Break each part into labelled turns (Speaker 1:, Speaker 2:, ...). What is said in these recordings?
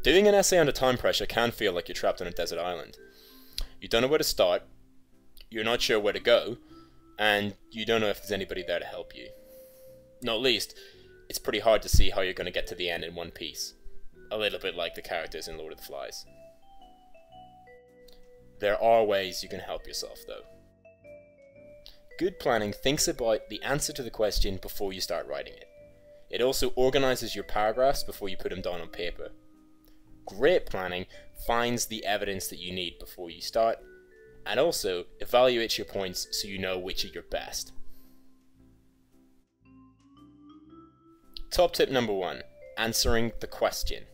Speaker 1: Doing an essay under time pressure can feel like you're trapped on a desert island. You don't know where to start, you're not sure where to go, and you don't know if there's anybody there to help you. Not least, it's pretty hard to see how you're going to get to the end in one piece. A little bit like the characters in Lord of the Flies. There are ways you can help yourself though. Good planning thinks about the answer to the question before you start writing it. It also organizes your paragraphs before you put them down on paper. Great planning finds the evidence that you need before you start, and also evaluates your points so you know which are your best. Top tip number 1, answering the question.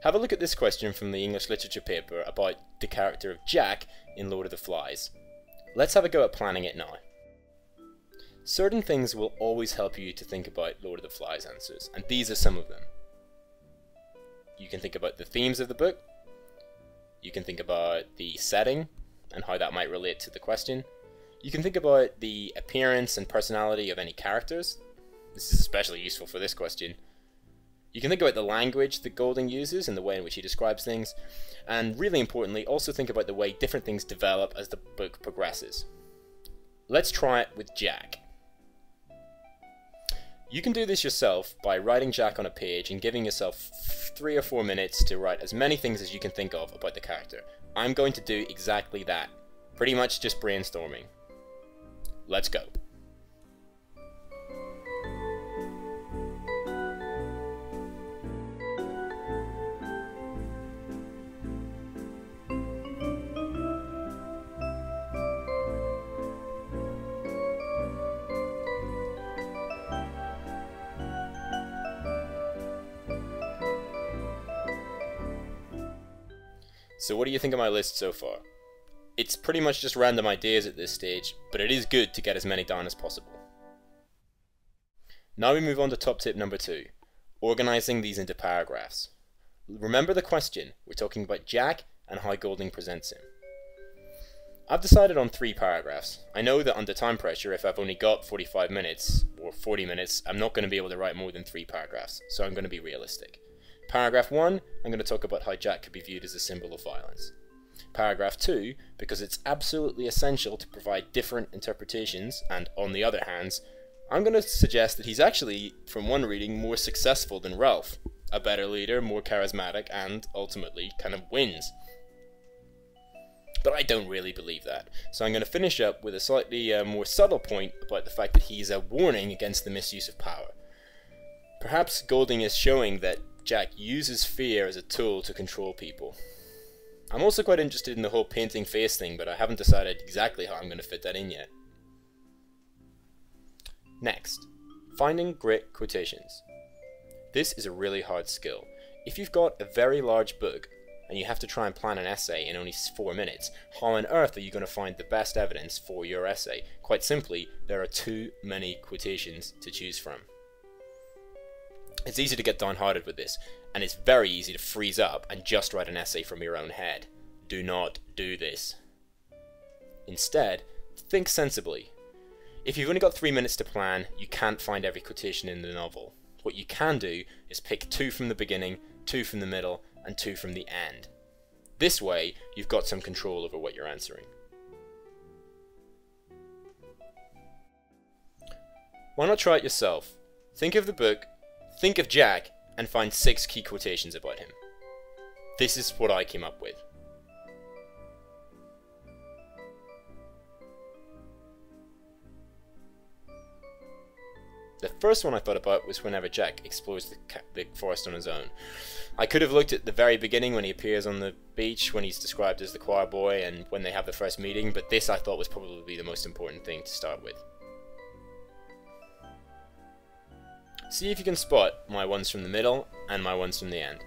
Speaker 1: Have a look at this question from the English literature paper about the character of Jack in Lord of the Flies. Let's have a go at planning it now. Certain things will always help you to think about Lord of the Flies answers, and these are some of them. You can think about the themes of the book, you can think about the setting and how that might relate to the question, you can think about the appearance and personality of any characters. This is especially useful for this question. You can think about the language that Golding uses and the way in which he describes things, and really importantly, also think about the way different things develop as the book progresses. Let's try it with Jack. You can do this yourself by writing Jack on a page and giving yourself 3 or 4 minutes to write as many things as you can think of about the character. I'm going to do exactly that. Pretty much just brainstorming. Let's go. So what do you think of my list so far? It's pretty much just random ideas at this stage, but it is good to get as many down as possible. Now we move on to top tip number 2, organizing these into paragraphs. Remember the question, we're talking about Jack and how Golding presents him. I've decided on 3 paragraphs. I know that under time pressure, if I've only got 45 minutes or 40 minutes, I'm not going to be able to write more than 3 paragraphs, so I'm going to be realistic. Paragraph 1, I'm going to talk about how Jack could be viewed as a symbol of violence. Paragraph 2, because it's absolutely essential to provide different interpretations, and on the other hand, I'm going to suggest that he's actually, from one reading, more successful than Ralph. A better leader, more charismatic, and ultimately kind of wins. But I don't really believe that, so I'm going to finish up with a slightly more subtle point about the fact that he's a warning against the misuse of power. Perhaps Golding is showing that Jack uses fear as a tool to control people. I'm also quite interested in the whole painting face thing, but I haven't decided exactly how I'm going to fit that in yet. Next, finding great quotations. This is a really hard skill. If you've got a very large book and you have to try and plan an essay in only 4 minutes, how on earth are you going to find the best evidence for your essay? Quite simply, there are too many quotations to choose from. It's easy to get downhearted with this, and it's very easy to freeze up and just write an essay from your own head. Do not do this. Instead, think sensibly. If you've only got 3 minutes to plan, you can't find every quotation in the novel. What you can do is pick 2 from the beginning, 2 from the middle, and 2 from the end. This way, you've got some control over what you're answering. Why not try it yourself? Think of the book, think of Jack, and find 6 key quotations about him. This is what I came up with. The first one I thought about was whenever Jack explores the forest on his own. I could have looked at the very beginning when he appears on the beach, when he's described as the choir boy, and when they have the first meeting, but this I thought was probably the most important thing to start with. See if you can spot my ones from the middle and my ones from the end.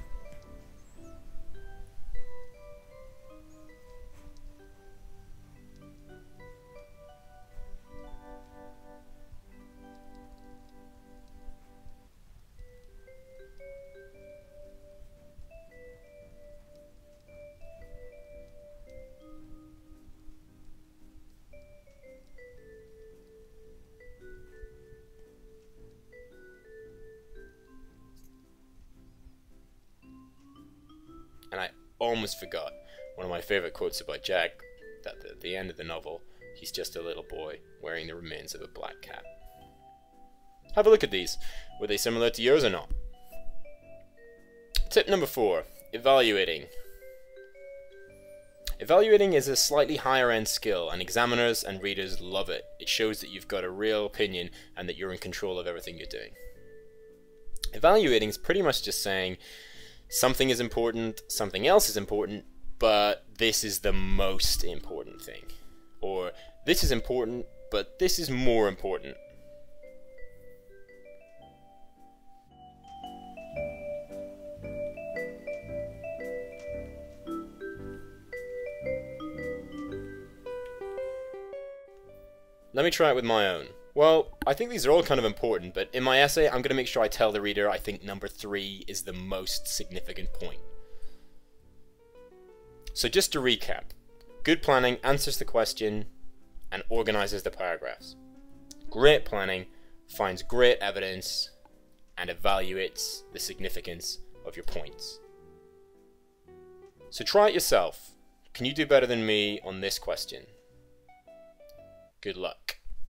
Speaker 1: almost forgot one of my favourite quotes about Jack, that at the end of the novel, he's just a little boy wearing the remains of a black cat. Have a look at these. Were they similar to yours or not? Tip number 4, evaluating. Evaluating is a slightly higher end skill, and examiners and readers love it. It shows that you've got a real opinion and that you're in control of everything you're doing. Evaluating is pretty much just saying something is important, something else is important, but this is the most important thing. Or this is important, but this is more important. Let me try it with my own. Well, I think these are all kind of important, but in my essay I'm going to make sure I tell the reader I think number 3 is the most significant point. So just to recap, good planning answers the question and organizes the paragraphs. Great planning finds great evidence and evaluates the significance of your points. So try it yourself. Can you do better than me on this question? Good luck.